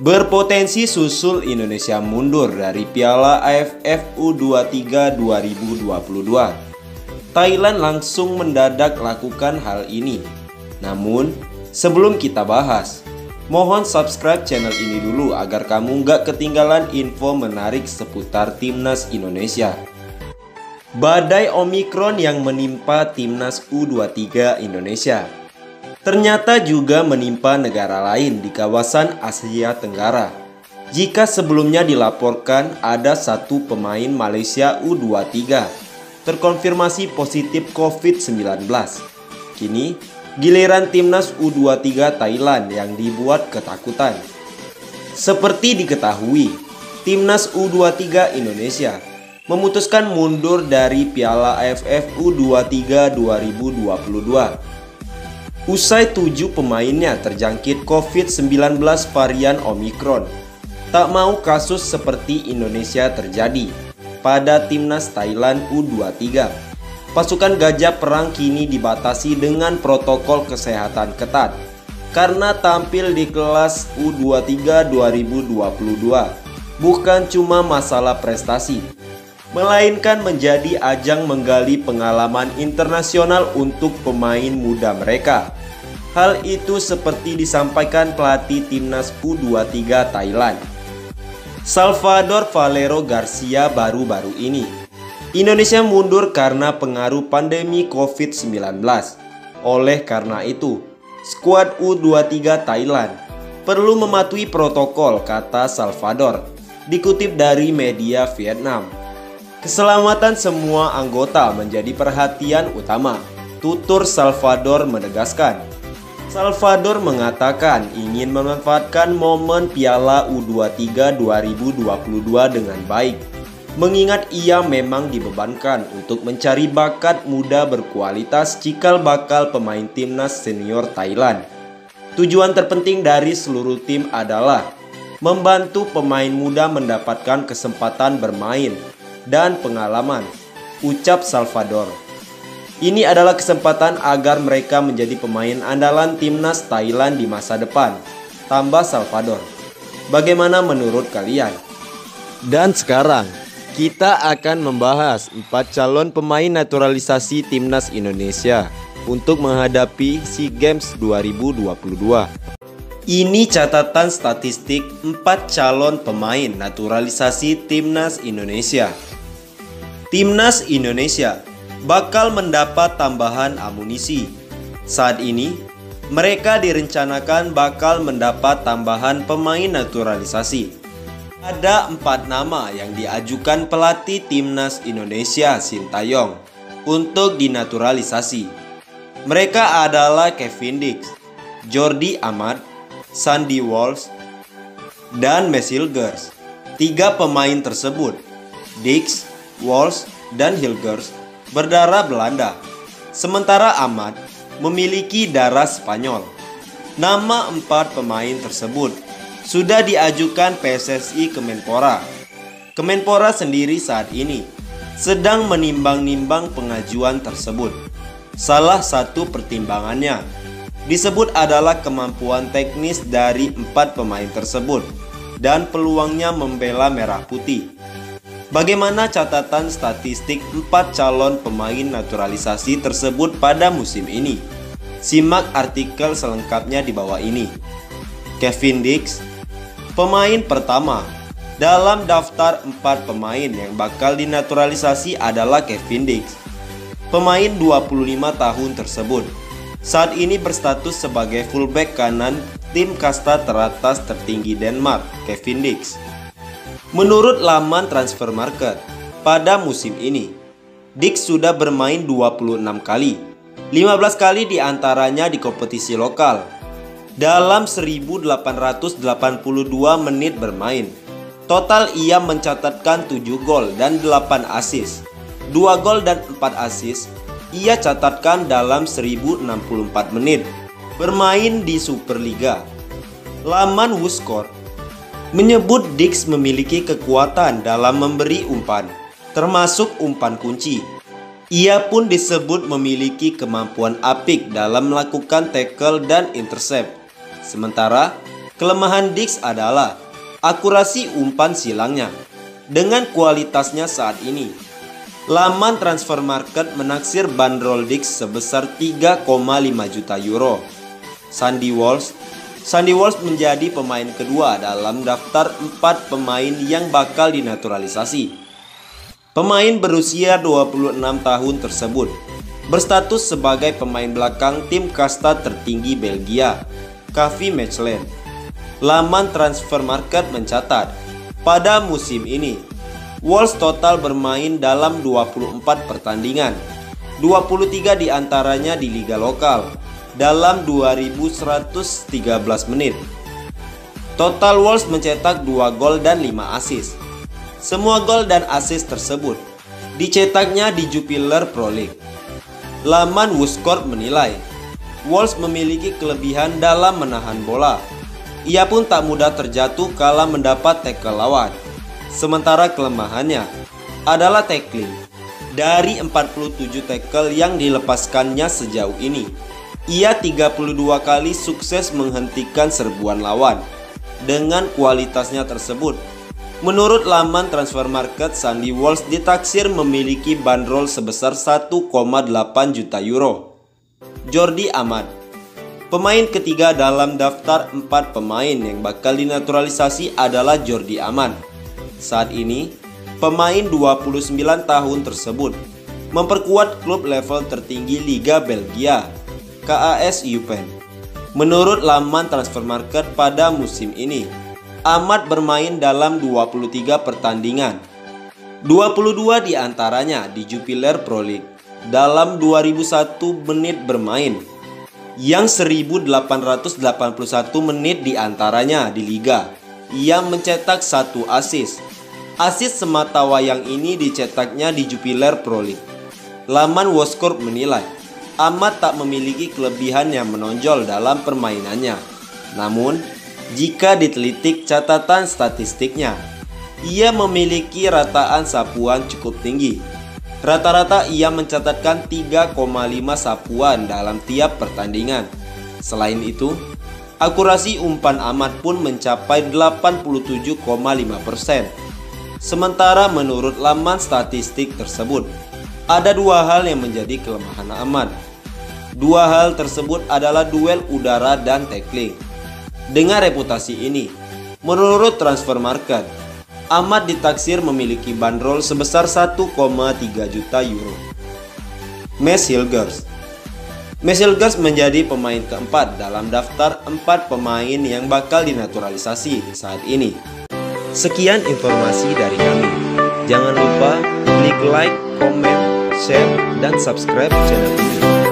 Berpotensi susul Indonesia mundur dari Piala AFF U23 2022. Thailand langsung mendadak lakukan hal ini. Namun, sebelum kita bahas, mohon subscribe channel ini dulu agar kamu nggak ketinggalan info menarik seputar Timnas Indonesia. Badai Omikron yang menimpa Timnas U23 Indonesia ternyata juga menimpa negara lain di kawasan Asia Tenggara. Jika sebelumnya dilaporkan ada satu pemain Malaysia U23 terkonfirmasi positif COVID-19, kini giliran Timnas U23 Thailand yang dibuat ketakutan. Seperti diketahui, Timnas U23 Indonesia memutuskan mundur dari Piala AFF U23 2022. Usai 7 pemainnya terjangkit COVID-19 varian Omikron. Tak mau kasus seperti Indonesia terjadi pada Timnas Thailand U23. Pasukan Gajah Perang kini dibatasi dengan protokol kesehatan ketat karena tampil di kelas U23 2022 bukan cuma masalah prestasi, melainkan menjadi ajang menggali pengalaman internasional untuk pemain muda mereka. Hal itu seperti disampaikan pelatih Timnas U23 Thailand, Salvador Valero Garcia baru-baru ini. Indonesia mundur karena pengaruh pandemi COVID-19. Oleh karena itu, skuad U23 Thailand perlu mematuhi protokol, kata Salvador, dikutip dari media Vietnam. Keselamatan semua anggota menjadi perhatian utama, tutur Salvador menegaskan. Salvador mengatakan ingin memanfaatkan momen Piala U23 2022 dengan baik, mengingat ia memang dibebankan untuk mencari bakat muda berkualitas cikal bakal pemain timnas senior Thailand. Tujuan terpenting dari seluruh tim adalah membantu pemain muda mendapatkan kesempatan bermain dan pengalaman, ucap Salvador. Ini adalah kesempatan agar mereka menjadi pemain andalan timnas Thailand di masa depan, tambah Salvador. Bagaimana menurut kalian? Dan sekarang kita akan membahas 4 calon pemain naturalisasi timnas Indonesia untuk menghadapi SEA Games 2022. Ini catatan statistik 4 calon pemain naturalisasi timnas Indonesia. Timnas Indonesia bakal mendapat tambahan amunisi. Saat ini, mereka direncanakan bakal mendapat tambahan pemain naturalisasi. Ada 4 nama yang diajukan pelatih Timnas Indonesia Sintayong untuk dinaturalisasi. Mereka adalah Kevin Dix, Jordi Amat, Sandy Walsh, dan Hilgers. 3 pemain tersebut, Dix, Walsh, dan Hilgers, berdarah Belanda, sementara Amat memiliki darah Spanyol. Nama 4 pemain tersebut sudah diajukan PSSI Kemenpora. Kemenpora sendiri saat ini sedang menimbang-nimbang pengajuan tersebut. Salah satu pertimbangannya disebut adalah kemampuan teknis dari 4 pemain tersebut dan peluangnya membela merah putih. Bagaimana catatan statistik 4 calon pemain naturalisasi tersebut pada musim ini? Simak artikel selengkapnya di bawah ini. Kevin Dix, pemain pertama dalam daftar 4 pemain yang bakal dinaturalisasi adalah Kevin Dix. Pemain 25 tahun tersebut saat ini berstatus sebagai fullback kanan tim kasta teratas tertinggi Denmark, Kevin Dix. Menurut laman Transfer Market, pada musim ini, Dix sudah bermain 26 kali, 15 kali diantaranya di kompetisi lokal. Dalam 1882 menit bermain, total ia mencatatkan 7 gol dan 8 assist. 2 gol dan 4 assist ia catatkan dalam 1064 menit bermain di Superliga. Laman WhoScored menyebut Dix memiliki kekuatan dalam memberi umpan, termasuk umpan kunci. Ia pun disebut memiliki kemampuan apik dalam melakukan tackle dan intercept. Sementara Kelemahan Dix adalah akurasi umpan silangnya. Dengan kualitasnya saat ini, laman transfer market menaksir bandrol Dix sebesar 3,5 juta euro. Sandy Walsh menjadi pemain kedua dalam daftar 4 pemain yang bakal dinaturalisasi. Pemain berusia 26 tahun tersebut berstatus sebagai pemain belakang tim kasta tertinggi Belgia, KV Mechelen. Laman transfer market mencatat, pada musim ini, Walsh total bermain dalam 24 pertandingan, 23 diantaranya di liga lokal, dalam 2113 menit. Total Walsh mencetak 2 gol dan 5 assist. Semua gol dan assist tersebut dicetaknya di Jupiler Pro League. Laman WhoScored menilai, Walsh memiliki kelebihan dalam menahan bola. Ia pun tak mudah terjatuh kala mendapat tackle lawan. Sementara kelemahannya adalah tackling. Dari 47 tackle yang dilepaskannya sejauh ini, ia 32 kali sukses menghentikan serbuan lawan. Dengan kualitasnya tersebut, menurut laman transfer market, Sandy Walsh ditaksir memiliki bandrol sebesar 1,8 juta euro. Jordi Amat, pemain ketiga dalam daftar 4 pemain yang bakal dinaturalisasi adalah Jordi Amat. Saat ini, pemain 29 tahun tersebut memperkuat klub level tertinggi Liga Belgia, KAS Eupen. Menurut laman transfer market pada musim ini, Amat bermain dalam 23 pertandingan, 22 diantaranya di Jupiler Pro League dalam 2001 menit bermain, yang 1881 menit diantaranya di Liga. Ia mencetak 1 assist. Assist semata wayang ini dicetaknya di Jupiler Pro League. Laman WhoScored menilai, Amat tak memiliki kelebihan yang menonjol dalam permainannya. Namun, jika ditelitik catatan statistiknya, ia memiliki rataan sapuan cukup tinggi. Rata-rata ia mencatatkan 3,5 sapuan dalam tiap pertandingan. Selain itu, akurasi umpan Amat pun mencapai 87,5%. Sementara menurut laman statistik tersebut, ada 2 hal yang menjadi kelemahan Amat. 2 hal tersebut adalah duel udara dan tackling. Dengan reputasi ini, menurut transfer market, Amat ditaksir memiliki bandrol sebesar 1,3 juta euro. Mads Hilgers menjadi pemain keempat dalam daftar 4 pemain yang bakal dinaturalisasi saat ini. Sekian informasi dari kami. Jangan lupa klik like, comment, share, dan subscribe channel ini.